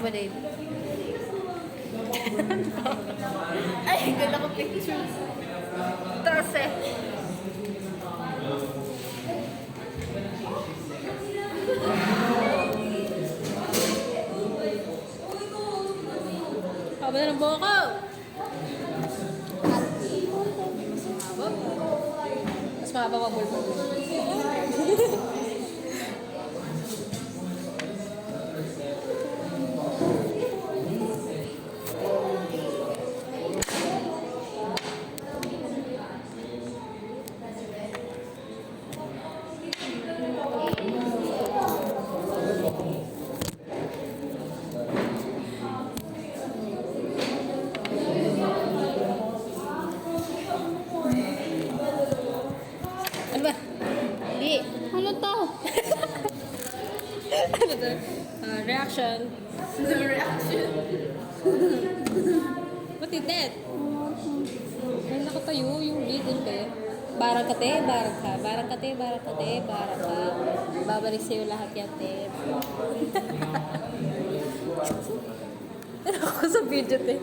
Marmalade. Ay, ganda ko picture. Taas eh. Haba na ng buhok ko. Mas mahaba mag-bulbul. Ano ba? Hindi. Ano to? Ano to? Reaction. Reaction. Ba't hindi? Ay, nakatayo yung lead, hindi. Barang ka, te. Barang ka. Barang ka, te. Barang ka, te. Barang ka. Babalik sa'yo lahat yan, te. Ano ako sa video, te?